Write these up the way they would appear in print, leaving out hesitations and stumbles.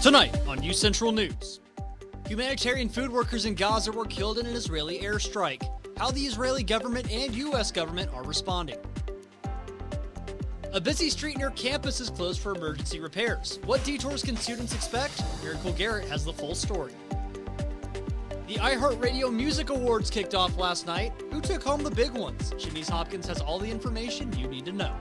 Tonight on UCentral News, humanitarian food workers in Gaza were killed in an Israeli airstrike. How the Israeli government and U.S. government are responding. A busy street near campus is closed for emergency repairs. What detours can students expect? Miracle Garrett has the full story. The iHeartRadio Music Awards kicked off last night. Who took home the big ones? Shanice Hopkins has all the information you need to know.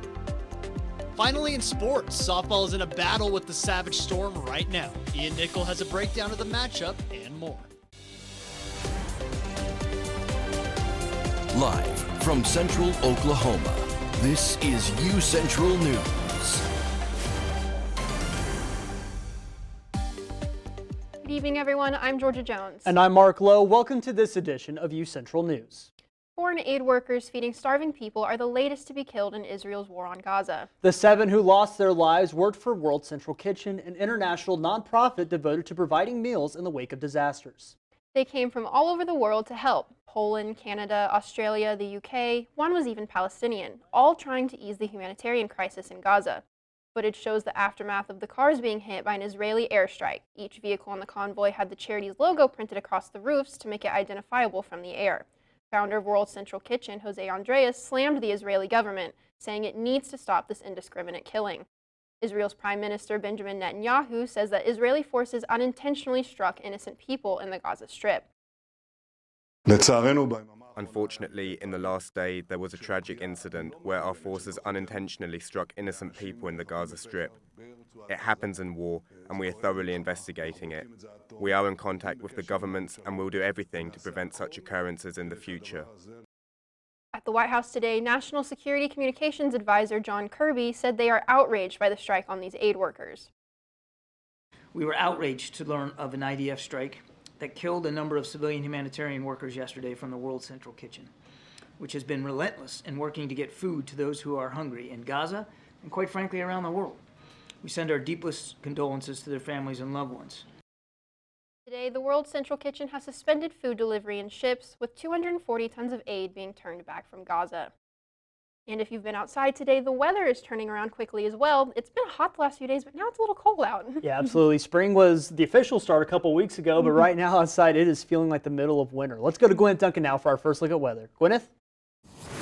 Finally, in sports, softball is in a battle with the Savage Storm right now. Ian Nickel has a breakdown of the matchup and more. Live from Central Oklahoma, this is UCentral News. Good evening, everyone. I'm Georgia Jones. And I'm Mark Lowe. Welcome to this edition of UCentral News. Foreign aid workers feeding starving people are the latest to be killed in Israel's war on Gaza. The 7 who lost their lives worked for World Central Kitchen, an international nonprofit devoted to providing meals in the wake of disasters. They came from all over the world to help. Poland, Canada, Australia, the UK, one was even Palestinian, all trying to ease the humanitarian crisis in Gaza. Footage shows the aftermath of the cars being hit by an Israeli airstrike. Each vehicle on the convoy had the charity's logo printed across the roofs to make it identifiable from the air. Founder of World Central Kitchen, Jose Andreas, slammed the Israeli government, saying it needs to stop this indiscriminate killing. Israel's Prime Minister Benjamin Netanyahu says that Israeli forces unintentionally struck innocent people in the Gaza Strip. Unfortunately, in the last day, there was a tragic incident where our forces unintentionally struck innocent people in the Gaza Strip. It happens in war, and we are thoroughly investigating it. We are in contact with the governments and will do everything to prevent such occurrences in the future. At the White House today, National Security Communications Advisor John Kirby said they are outraged by the strike on these aid workers. We were outraged to learn of an IDF strike that killed a number of civilian humanitarian workers yesterday from the World Central Kitchen, which has been relentless in working to get food to those who are hungry in Gaza and, quite frankly, around the world. We send our deepest condolences to their families and loved ones. Today, the World Central Kitchen has suspended food delivery in ships, with 240 tons of aid being turned back from Gaza. And if you've been outside today, the weather is turning around quickly as well. It's been hot the last few days, but now it's a little cold out. Yeah, absolutely. Spring was the official start a couple weeks ago, but right now outside it is feeling like the middle of winter. Let's go to Gwyneth Duncan now for our first look at weather. Gwyneth?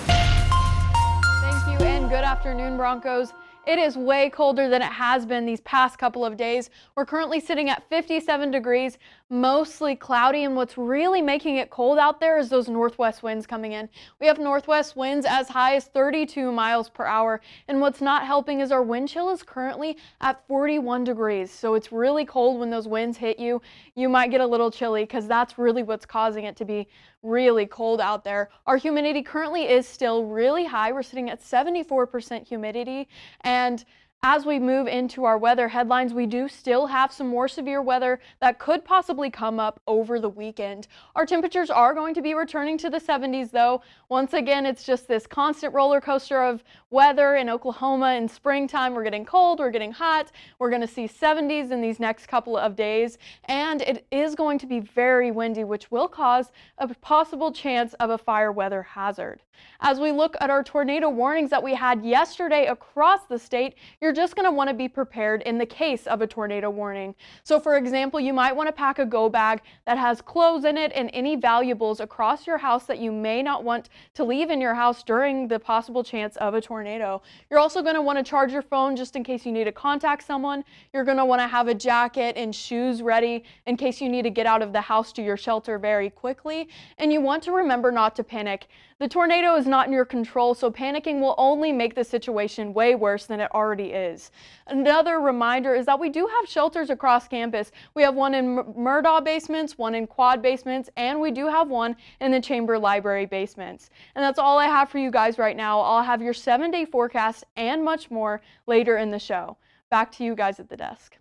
Thank you, and good afternoon, Broncos. It is way colder than it has been these past couple of days. We're currently sitting at 57 degrees, mostly cloudy, and what's really making it cold out there is those northwest winds coming in. We have northwest winds as high as 32 miles per hour, and what's not helping is our wind chill is currently at 41 degrees. So it's really cold when those winds hit you. You might get a little chilly because that's really what's causing it to be really cold out there. Our humidity currently is still really high. We're sitting at 74% humidity, and as we move into our weather headlines, we do still have some more severe weather that could possibly come up over the weekend. Our temperatures are going to be returning to the 70s though. Once again, it's just this constant roller coaster of weather in Oklahoma in springtime. We're getting cold, we're getting hot. We're going to see 70s in these next couple of days, and it is going to be very windy, which will cause a possible chance of a fire weather hazard. As we look at our tornado warnings that we had yesterday across the state, you're just going to want to be prepared in the case of a tornado warning. So for example, you might want to pack a go bag that has clothes in it and any valuables across your house that you may not want to leave in your house during the possible chance of a tornado. You're also going to want to charge your phone just in case you need to contact someone. You're going to want to have a jacket and shoes ready in case you need to get out of the house to your shelter very quickly. And you want to remember not to panic. The tornado is not in your control, so panicking will only make the situation way worse than it already is. Another reminder is that we do have shelters across campus. We have one in Murdaugh basements, one in Quad basements, and we do have one in the Chamber Library basements. And that's all I have for you guys right now. I'll have your 7-day forecast and much more later in the show. Back to you guys at the desk.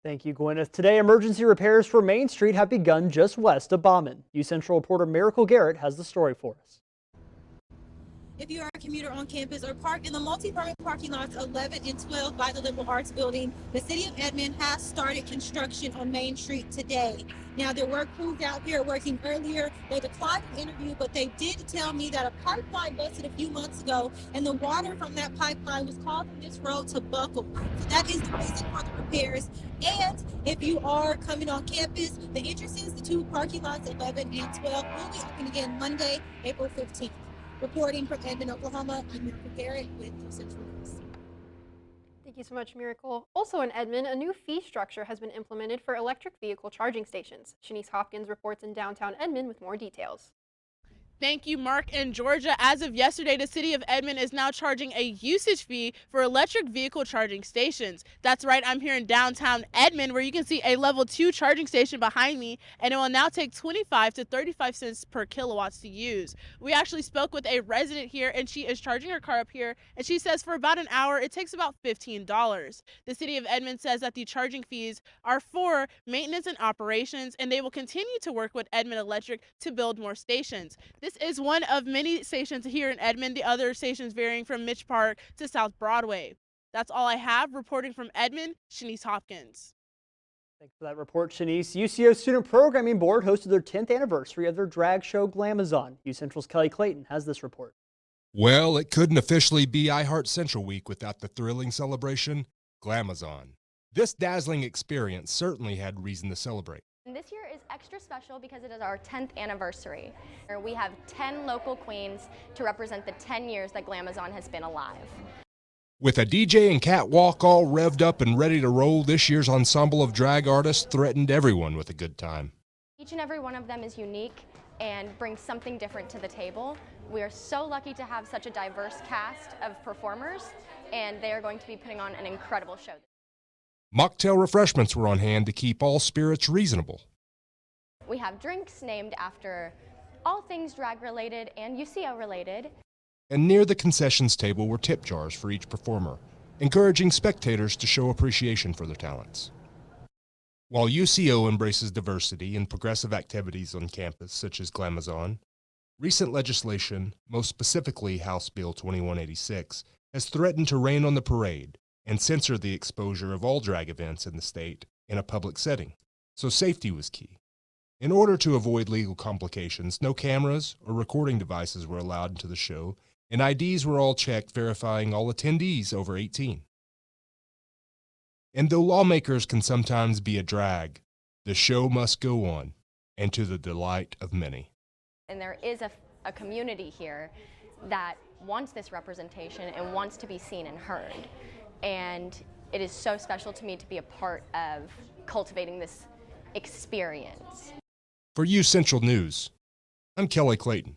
Thank you, Gwyneth. Today, emergency repairs for Main Street have begun just west of Bauman. UCentral reporter Miracle Garrett has the story for us. if you are a commuter on campus or park in the multi-permit parking lots 11 and 12 by the Liberal Arts Building, the City of Edmond has started construction on Main Street today. Now, there were crews out here working earlier. They declined an interview, but they did tell me that a pipeline busted a few months ago, and the water from that pipeline was causing this road to buckle. So that is the reason for the repairs. And if you are coming on campus, the entrances, the two parking lots 11 and 12 will be open again Monday, April 15th. Reporting from Edmond, Oklahoma, I'm Miracle Garrett with UCentral News. Thank you so much, Miracle. Also in Edmond, a new fee structure has been implemented for electric vehicle charging stations. Shanice Hopkins reports in downtown Edmond with more details. Thank you, Mark and Georgia. As of yesterday, the City of Edmond is now charging a usage fee for electric vehicle charging stations. That's right, I'm here in downtown Edmond, where you can see a level 2 charging station behind me, and it will now take 25 to 35 cents per kilowatts to use. We actually spoke with a resident here, and she is charging her car up here, and she says for about an hour, it takes about $15. The City of Edmond says that the charging fees are for maintenance and operations, and they will continue to work with Edmond Electric to build more stations. This is one of many stations here in Edmond, the other stations varying from Mitch Park to South Broadway. That's all I have. Reporting from Edmond, Shanice Hopkins. Thanks for that report, Shanice. UCO Student Programming Board hosted their 10th anniversary of their drag show, Glamazon. UCentral's Kelly Clayton has this report. Well, it couldn't officially be iHeart Central Week without the thrilling celebration, Glamazon. This dazzling experience certainly had reason to celebrate. And this year is extra special because it is our 10th anniversary. We have 10 local queens to represent the 10 years that Glamazon has been alive. With a DJ and catwalk all revved up and ready to roll, this year's ensemble of drag artists threatened everyone with a good time. Each and every one of them is unique and brings something different to the table. We are so lucky to have such a diverse cast of performers, and they are going to be putting on an incredible show. Mocktail refreshments were on hand to keep all spirits reasonable. We have drinks named after all things drag related and UCO related. And near the concessions table were tip jars for each performer, encouraging spectators to show appreciation for their talents. While UCO embraces diversity and progressive activities on campus such as Glamazon, recent legislation, most specifically House Bill 2186, has threatened to rain on the parade and censor the exposure of all drag events in the state in a public setting, so safety was key. In order to avoid legal complications, no cameras or recording devices were allowed into the show, and IDs were all checked, verifying all attendees over 18. And though lawmakers can sometimes be a drag, the show must go on, and to the delight of many. And there is a community here that wants this representation and wants to be seen and heard. And it is so special to me to be a part of cultivating this experience. For UCentral News, I'm Kelly Clayton.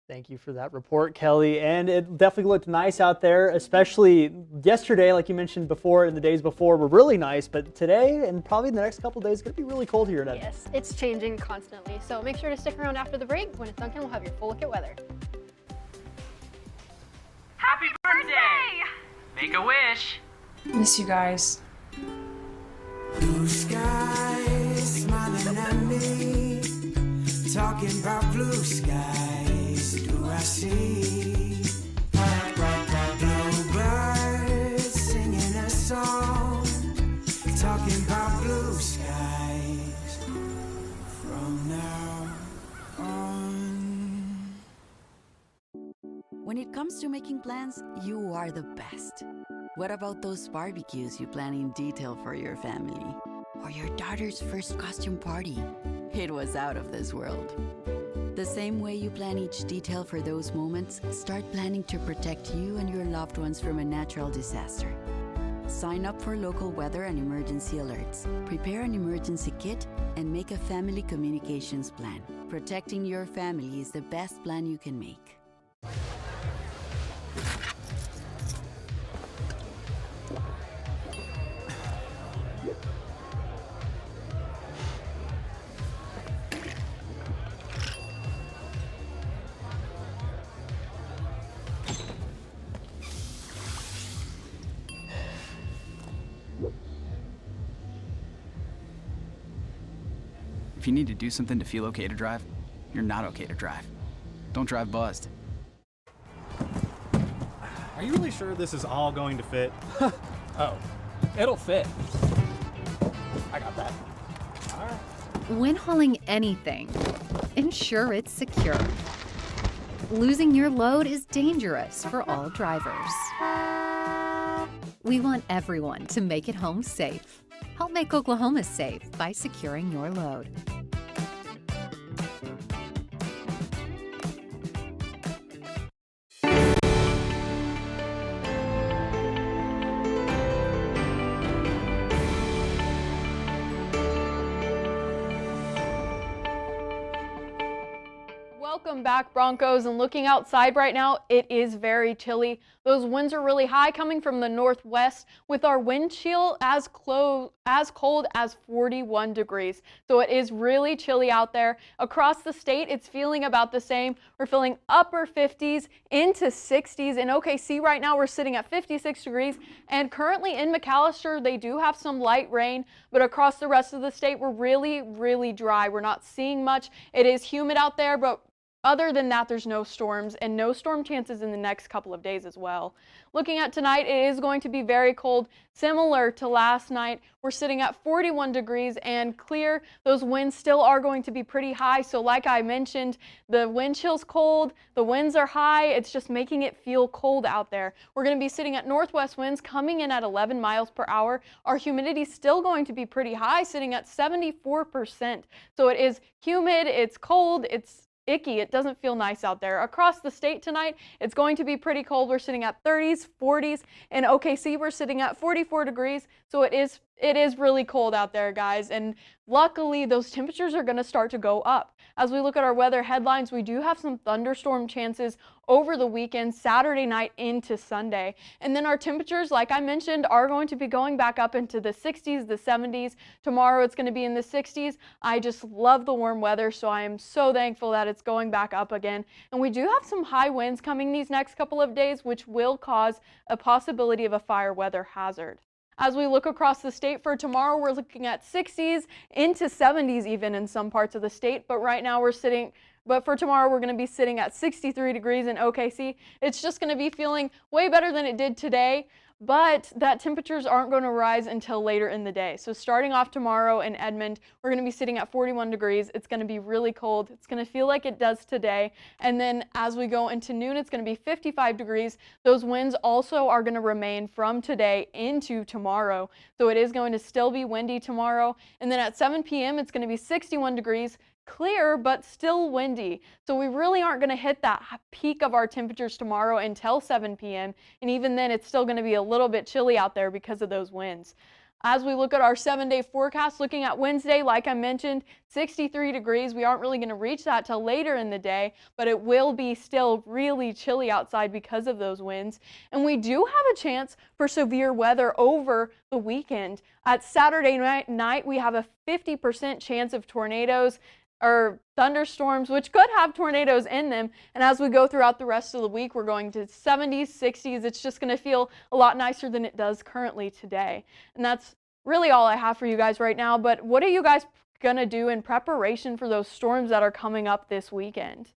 Thank you for that report, Kelly. And it definitely looked nice out there, especially yesterday, like you mentioned before, and the days before were really nice. But today and probably the next couple of days, it's going to be really cold here in Edmond. Yes, it's changing constantly. So make sure to stick around after the break. When it's Duncan, we'll have your full look at weather. Happy birthday! Make a wish. Miss you guys. Blue skies smiling at me, talking about blue skies. Do I see bluebirds singing a song, talking about blue skies from now on? When it comes to making plans, you are the best. What about those barbecues you plan in detail for your family? Or your daughter's first costume party? It was out of this world. The same way you plan each detail for those moments, start planning to protect you and your loved ones from a natural disaster. Sign up for local weather and emergency alerts. Prepare an emergency kit and make a family communications plan. Protecting your family is the best plan you can make. If you need to do something to feel okay to drive, you're not okay to drive. Don't drive buzzed. Are you really sure this is all going to fit? Oh, it'll fit. I got that. All right. When hauling anything, ensure it's secure. Losing your load is dangerous for all drivers. We want everyone to make it home safe. Help make Oklahoma safe by securing your load. Welcome back, Broncos. And looking outside right now, it is very chilly. Those winds are really high coming from the northwest with our wind chill as cold as 41 degrees. So it is really chilly out there. Across the state, it's feeling about the same. We're feeling upper 50s into 60s. In OKC right now, we're sitting at 56 degrees. And currently in McAllister, they do have some light rain, but across the rest of the state, we're really, really dry. We're not seeing much. It is humid out there, but other than that, there's no storms and no storm chances in the next couple of days as well. Looking at tonight, it is going to be very cold, similar to last night. We're sitting at 41 degrees and clear. Those winds still are going to be pretty high. So like I mentioned, the wind chill's cold, the winds are high. It's just making it feel cold out there. We're going to be sitting at northwest winds coming in at 11 miles per hour. Our humidity is still going to be pretty high, sitting at 74%. So it is humid, it's cold, it's icky. It doesn't feel nice out there. Across the state tonight, it's going to be pretty cold. We're sitting at 30s, 40s. In OKC, we're sitting at 44 degrees. So it is really cold out there, guys. And luckily, those temperatures are going to start to go up. As we look at our weather headlines, we do have some thunderstorm chances over the weekend, Saturday night into Sunday. And then our temperatures, like I mentioned, are going to be going back up into the 60s, the 70s. Tomorrow, it's going to be in the 60s. I just love the warm weather, so I am so thankful that it's going back up again. And we do have some high winds coming these next couple of days, which will cause a possibility of a fire weather hazard. As we look across the state for tomorrow, we're looking at 60s into 70s even in some parts of the state. But for tomorrow, we're going to be sitting at 63 degrees in OKC. It's just going to be feeling way better than it did today. But that temperatures aren't going to rise until later in the day. So starting off tomorrow in Edmond, we're going to be sitting at 41 degrees. It's going to be really cold. It's going to feel like it does today. And then as we go into noon, it's going to be 55 degrees. Those winds also are going to remain from today into tomorrow. So it is going to still be windy tomorrow. And then at 7 p.m., it's going to be 61 degrees. Clear, but still windy. So we really aren't going to hit that peak of our temperatures tomorrow until 7 p.m. And even then, it's still going to be a little bit chilly out there because of those winds. As we look at our 7-day forecast, looking at Wednesday, like I mentioned, 63 degrees. We aren't really going to reach that till later in the day, but it will be still really chilly outside because of those winds. And we do have a chance for severe weather over the weekend. At Saturday night, we have a 50% chance of tornadoes or thunderstorms, which could have tornadoes in them. And as we go throughout the rest of the week, we're going to 70s, 60s. It's just going to feel a lot nicer than it does currently today. And that's really all I have for you guys right now. But what are you guys going to do in preparation for those storms that are coming up this weekend?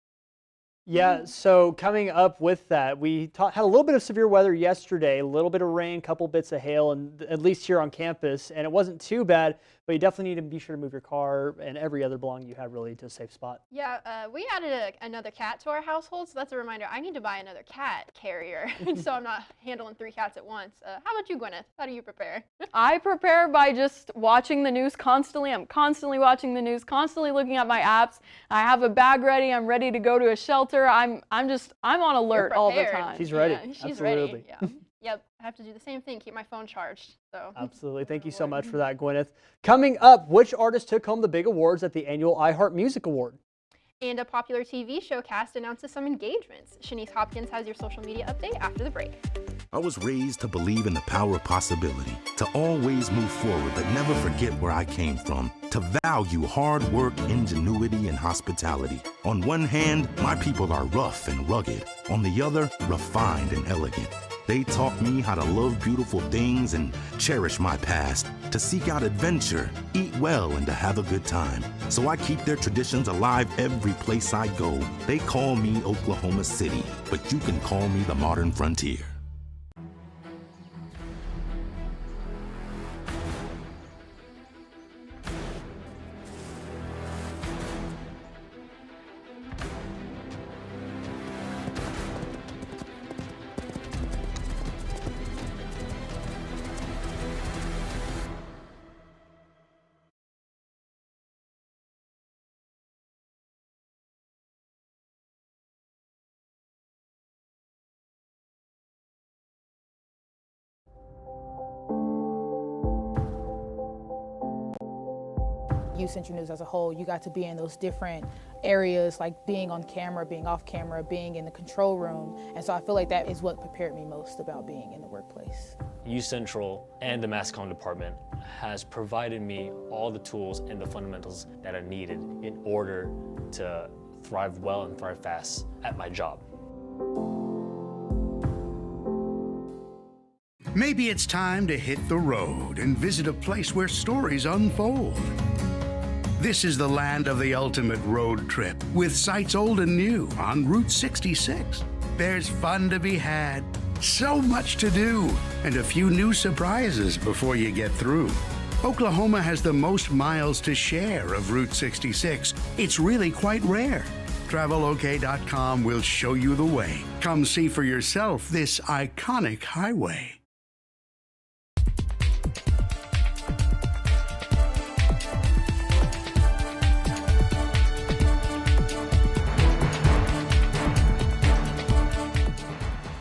Yeah, so coming up with that, we had a little bit of severe weather yesterday, a little bit of rain, couple bits of hail, and at least here on campus, and it wasn't too bad, but you definitely need to be sure to move your car and every other belonging you have really to a safe spot. Yeah, we added another cat to our household, so that's a reminder. I need to buy another cat carrier, so I'm not handling 3 cats at once. How about you, Gwyneth? How do you prepare? I prepare by just watching the news constantly. I'm constantly watching the news, constantly looking at my apps. I have a bag ready. I'm ready to go to a shelter. I'm on alert all the time. She's ready. Yeah, she's Absolutely. ready. Yeah. Yep, I have to do the same thing, keep my phone charged. So. Absolutely. Thank you so much for that, Gwyneth. Coming up, which artist took home the big awards at the annual iHeart Music Award? And a popular TV show cast announces some engagements. Shanice Hopkins has your social media update after the break. I was raised to believe in the power of possibility, to always move forward but never forget where I came from, to value hard work, ingenuity, and hospitality. On one hand, my people are rough and rugged. On the other, refined and elegant. They taught me how to love beautiful things and cherish my past, to seek out adventure, eat well, and to have a good time. So I keep their traditions alive every place I go. They call me Oklahoma City, but you can call me the modern frontier. UCentral News as a whole. You got to be in those different areas, like being on camera, being off camera, being in the control room. And so I feel like that is what prepared me most about being in the workplace. UCentral and the mass comm department has provided me all the tools and the fundamentals that are needed in order to thrive well and thrive fast at my job. Maybe it's time to hit the road and visit a place where stories unfold. This is the land of the ultimate road trip, with sights old and new on Route 66. There's fun to be had, so much to do, and a few new surprises before you get through. Oklahoma has the most miles to share of Route 66. It's really quite rare. TravelOK.com will show you the way. Come see for yourself this iconic highway.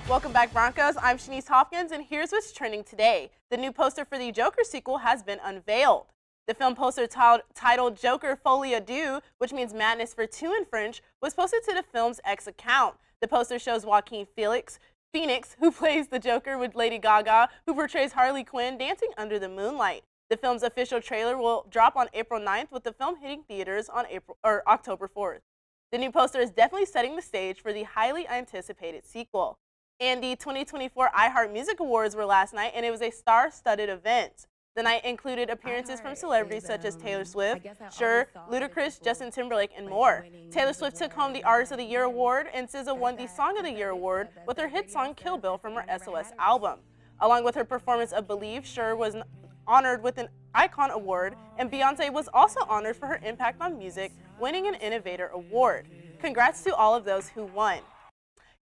Welcome back, Broncos. I'm Shanice Hopkins, and here's what's trending today. The new poster for the Joker sequel has been unveiled. The film poster titled Joker Folie à Deux, which means madness for two in French, was posted to the film's X account. The poster shows Joaquin Phoenix, who plays the Joker, with Lady Gaga, who portrays Harley Quinn, dancing under the moonlight. The film's official trailer will drop on April 9th, with the film hitting theaters on October 4th. The new poster is definitely setting the stage for the highly anticipated sequel. And the 2024 iHeart Music Awards were last night, and it was a star-studded event. The night included appearances from celebrities such as Taylor Swift, Cher, Ludacris, Justin Timberlake, and more. Taylor Swift took home the Artist of the Year award, and SZA won the Song of the Year award with her hit song Kill Bill from her SOS album. Along with her performance of Believe, Cher was honored with an Icon Award, and Beyoncé was also honored for her impact on music, winning an Innovator Award. Congrats to all of those who won.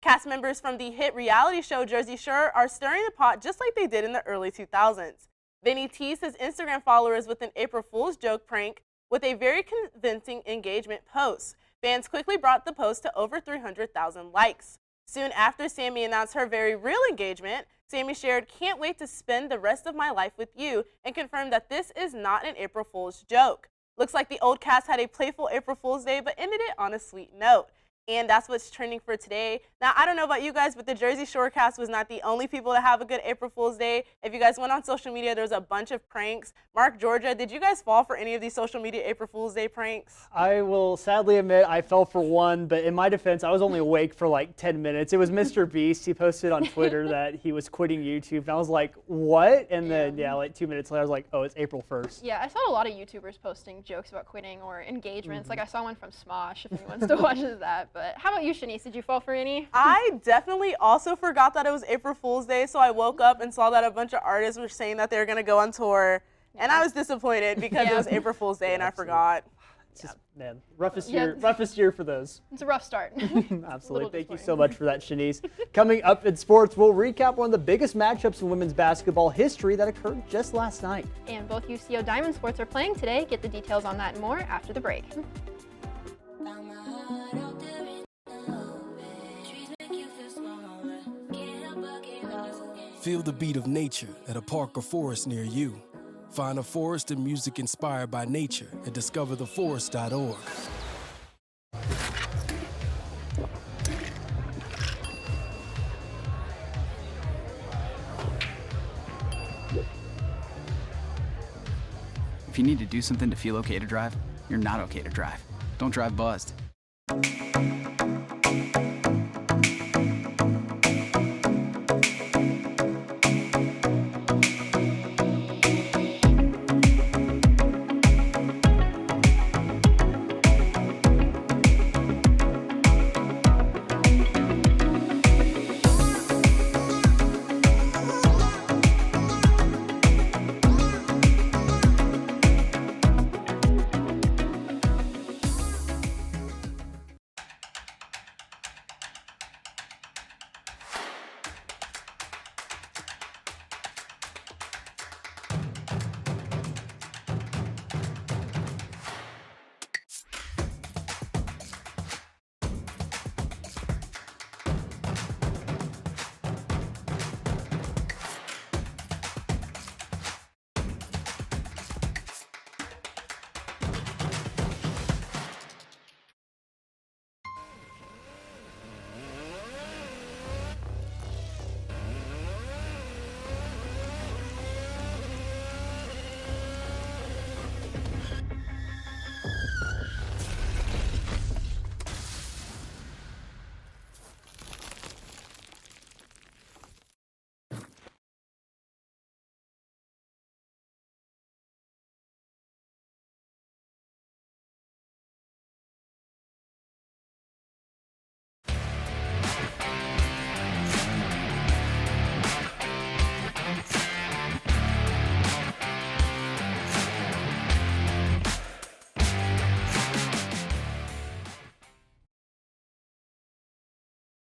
Cast members from the hit reality show Jersey Shore are stirring the pot just like they did in the early 2000s. Vinny teased his Instagram followers with an April Fool's joke prank with a very convincing engagement post. Fans quickly brought the post to over 300,000 likes. Soon after Sammy announced her very real engagement, Sammy shared, "Can't wait to spend the rest of my life with you," and confirmed that this is not an April Fool's joke. Looks like the old cast had a playful April Fool's Day, but ended it on a sweet note. And that's what's trending for today. Now, I don't know about you guys, but the Jersey Shore cast was not the only people to have a good April Fool's Day. If you guys went on social media, there was a bunch of pranks. Mark, Georgia, did you guys fall for any of these social media April Fool's Day pranks? I will sadly admit I fell for one, but in my defense, I was only awake for like 10 minutes. It was Mr. Beast. He posted on Twitter that he was quitting YouTube, and I was like, what? And then, like 2 minutes later, I was like, oh, it's April 1st. Yeah, I saw a lot of YouTubers posting jokes about quitting or engagements. Like I saw one from Smosh, if anyone still watches that. But how about you, Shanice? Did you fall for any? I definitely also forgot that it was April Fool's Day, so I woke up and saw that a bunch of artists were saying that they were going to go on tour, and I was disappointed because it was April Fool's Day and I forgot. It's just, man, roughest year for those. It's a rough start. Absolutely. Thank you so much for that, Shanice. Coming up in sports, we'll recap one of the biggest matchups in women's basketball history that occurred just last night. And both UCO Diamond Sports are playing today. Get the details on that and more after the break. Feel the beat of nature at a park or forest near you. Find a forest and music inspired by nature at discovertheforest.org. If you need to do something to feel okay to drive, you're not okay to drive. Don't drive buzzed.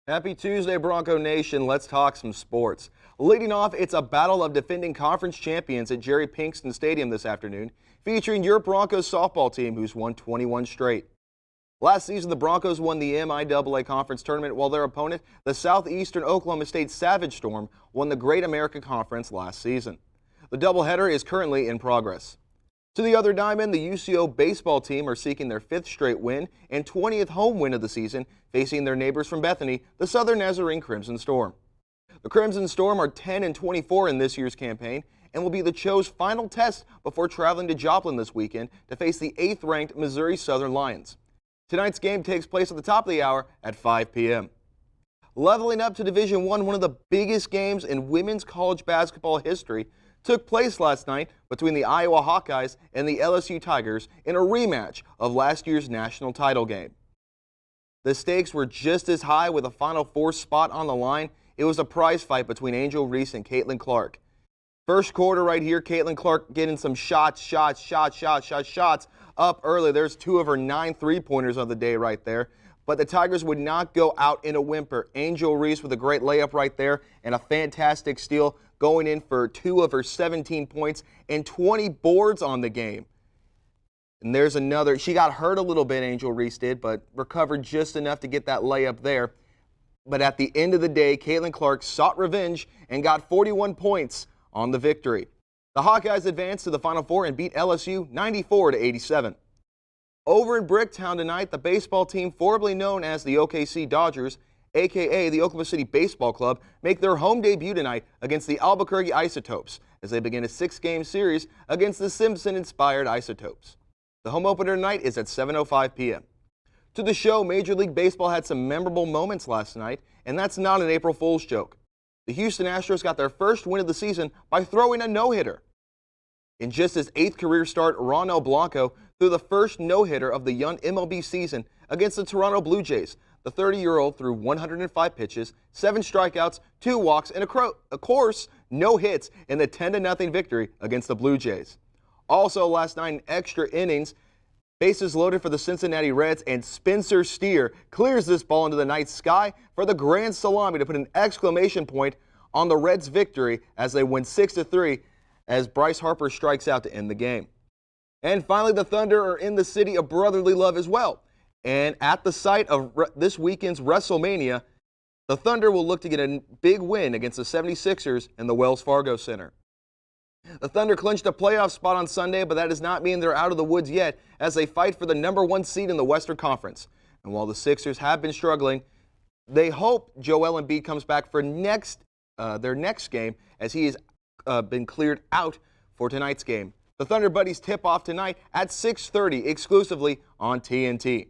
Happy Tuesday, Bronco Nation. Let's talk some sports. Leading off, it's a battle of defending conference champions at Jerry Pinkston Stadium this afternoon, featuring your Broncos softball team, who's won 21 straight. Last season, the Broncos won the MIAA Conference Tournament, while their opponent, the Southeastern Oklahoma State Savage Storm, won the Great American Conference last season. The doubleheader is currently in progress. To the other diamond, the UCO baseball team are seeking their 5th straight win and 20th home win of the season, facing their neighbors from Bethany, the Southern Nazarene Crimson Storm. The Crimson Storm are 10-24 in this year's campaign and will be the Cho's final test before traveling to Joplin this weekend to face the 8th-ranked Missouri Southern Lions. Tonight's game takes place at the top of the hour at 5 p.m. Leveling up to Division I, one of the biggest games in women's college basketball history took place last night between the Iowa Hawkeyes and the LSU Tigers in a rematch of last year's national title game. The stakes were just as high with a Final Four spot on the line. It was a prize fight between Angel Reese and Caitlin Clark. First quarter right here, Caitlin Clark getting some shots up early. There's 2 of her 9 3-pointers of the day right there. But the Tigers would not go out in a whimper. Angel Reese with a great layup right there and a fantastic steal, going in for 2 of her 17 points and 20 boards on the game. And there's another. She got hurt a little bit, Angel Reese did, but recovered just enough to get that layup there. But at the end of the day, Caitlin Clark sought revenge and got 41 points on the victory. The Hawkeyes advanced to the Final Four and beat LSU 94-87. Over in Bricktown tonight, the baseball team formerly known as the OKC Dodgers, a.k.a. the Oklahoma City Baseball Club, make their home debut tonight against the Albuquerque Isotopes as they begin a 6-game series against the Simpson-inspired Isotopes. The home opener tonight is at 7:05 p.m. To the show, Major League Baseball had some memorable moments last night, and that's not an April Fool's joke. The Houston Astros got their first win of the season by throwing a no-hitter. In just his 8th career start, Ronel Blanco threw the first no-hitter of the young MLB season against the Toronto Blue Jays. The 30-year-old threw 105 pitches, 7 strikeouts, 2 walks, and of course, no hits in the 10-0 victory against the Blue Jays. Also last night in extra innings, bases loaded for the Cincinnati Reds, and Spencer Steer clears this ball into the night sky for the grand salami to put an exclamation point on the Reds' victory as they win 6-3 as Bryce Harper strikes out to end the game. And finally, the Thunder are in the city of brotherly love as well. And at the site of this weekend's WrestleMania, the Thunder will look to get a big win against the 76ers in the Wells Fargo Center. The Thunder clinched a playoff spot on Sunday, but that does not mean they're out of the woods yet as they fight for the #1 seed in the Western Conference. And while the Sixers have been struggling, they hope Joel Embiid comes back for their next game as he has been cleared out for tonight's game. The Thunder Buddies tip off tonight at 6:30 exclusively on TNT.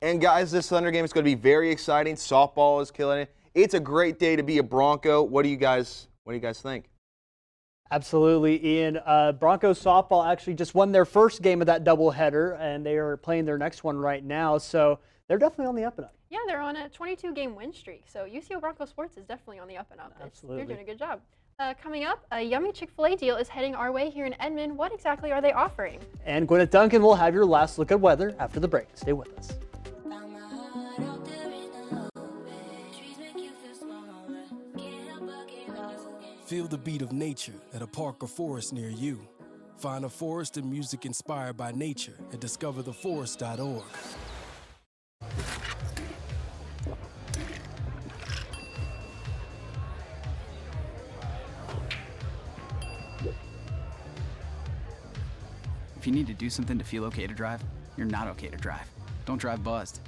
And guys, this Thunder game is going to be very exciting. Softball is killing it. It's a great day to be a Bronco. What do you guys think? Absolutely, Ian. Broncos softball actually just won their first game of that doubleheader, and they are playing their next one right now. So they're definitely on the up and up. Yeah, they're on a 22-game win streak. So UCO Bronco Sports is definitely on the up and up. Absolutely. They're doing a good job. Coming up, a yummy Chick-fil-A deal is heading our way here in Edmond. What exactly are they offering? And Gwyneth Duncan will have your last look at weather after the break. Stay with us. Feel the beat of nature at a park or forest near you. Find a forest and music inspired by nature at discovertheforest.org. If you need to do something to feel okay to drive, you're not okay to drive. Don't drive buzzed.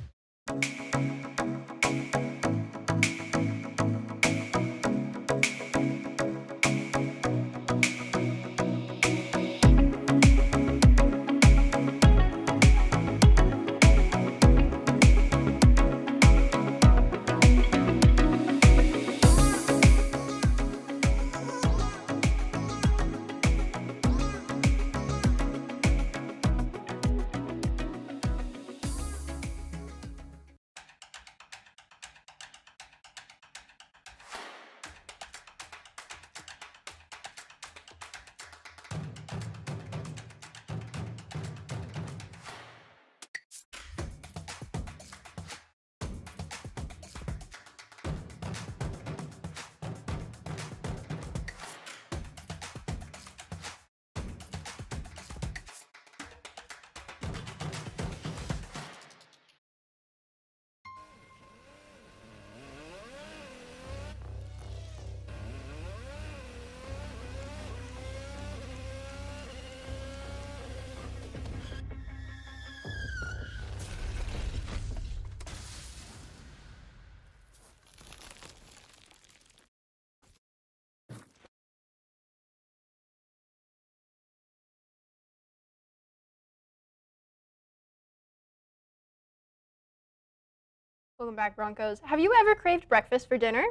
Welcome back, Broncos. Have you ever craved breakfast for dinner?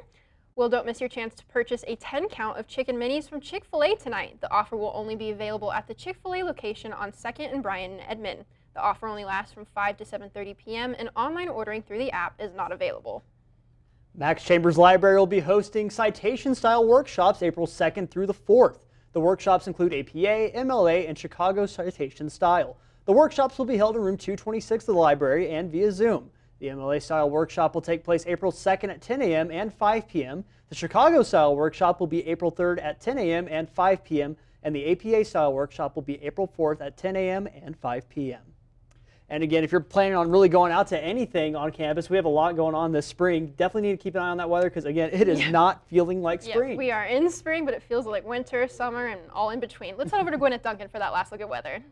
Well, don't miss your chance to purchase a 10-count of chicken minis from Chick-fil-A tonight. The offer will only be available at the Chick-fil-A location on 2nd and Bryan in Edmond. The offer only lasts from 5 to 7:30 p.m. and online ordering through the app is not available. Max Chambers Library will be hosting citation-style workshops April 2nd through the 4th. The workshops include APA, MLA, and Chicago citation style. The workshops will be held in room 226 of the library and via Zoom. The MLA-style workshop will take place April 2nd at 10 a.m. and 5 p.m. The Chicago-style workshop will be April 3rd at 10 a.m. and 5 p.m. And the APA-style workshop will be April 4th at 10 a.m. and 5 p.m. And again, if you're planning on really going out to anything on campus, we have a lot going on this spring. Definitely need to keep an eye on that weather because, again, it is not feeling like spring. Yeah, we are in spring, but it feels like winter, summer, and all in between. Let's head over to Gwyneth Duncan for that last look at weather.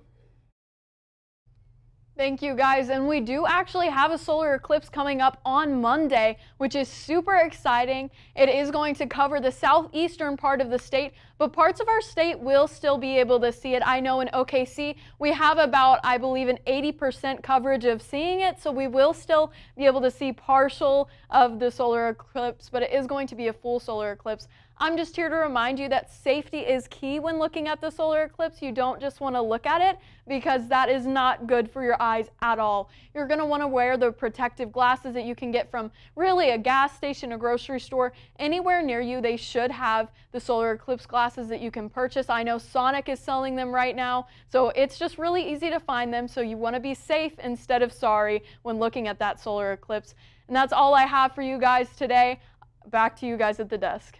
Thank you, guys. And we do actually have a solar eclipse coming up on Monday, which is super exciting. It is going to cover the southeastern part of the state, but parts of our state will still be able to see it. I know in OKC, we have about, I believe, an 80% coverage of seeing it, so we will still be able to see partial of the solar eclipse, but it is going to be a full solar eclipse. I'm just here to remind you that safety is key when looking at the solar eclipse. You don't just want to look at it because that is not good for your eyes at all. You're going to want to wear the protective glasses that you can get from really a gas station, a grocery store, anywhere near you. They should have the solar eclipse glasses that you can purchase. I know Sonic is selling them right now, so it's just really easy to find them. So you want to be safe instead of sorry when looking at that solar eclipse. And that's all I have for you guys today. Back to you guys at the desk.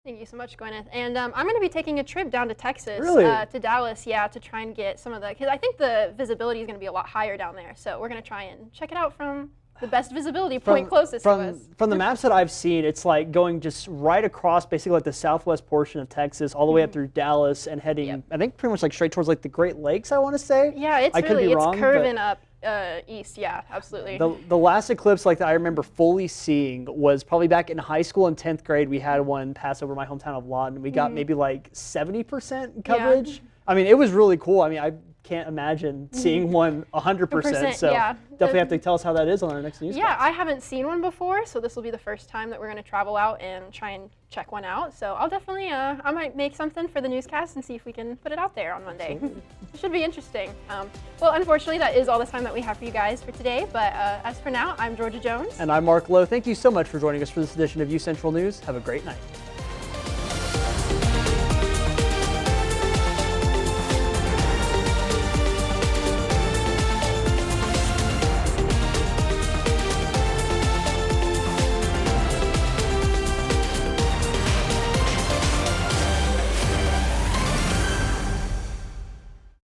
Thank you so much, Gwyneth. And I'm going to be taking a trip down to Texas, Really? To Dallas, to try and get some of the, because I think the visibility is going to be a lot higher down there. So we're going to try and check it out from the best visibility point closest to us. From the maps that I've seen, it's like going just right across basically like the southwest portion of Texas all the way up through Dallas and heading, I think pretty much like straight towards like the Great Lakes, I want to say. Yeah, it's curving up east, absolutely. The last eclipse like that I remember fully seeing was probably back in high school in 10th grade. We had one pass over my hometown of Lawton. We got maybe like 70% coverage. Yeah. I mean, it was really cool. I mean, I can't imagine seeing one 100%. So definitely have to tell us how that is on our next Newscast. Yeah, I haven't seen one before, so this will be the first time that we're going to travel out and try and check one out. So I'll definitely, I might make something for the Newscast and see if we can put it out there on Monday. Absolutely. It should be interesting. Well, unfortunately, that is all the time that we have for you guys for today. But as for now, I'm Georgia Jones. And I'm Mark Lowe. Thank you so much for joining us for this edition of UCentral News. Have a great night.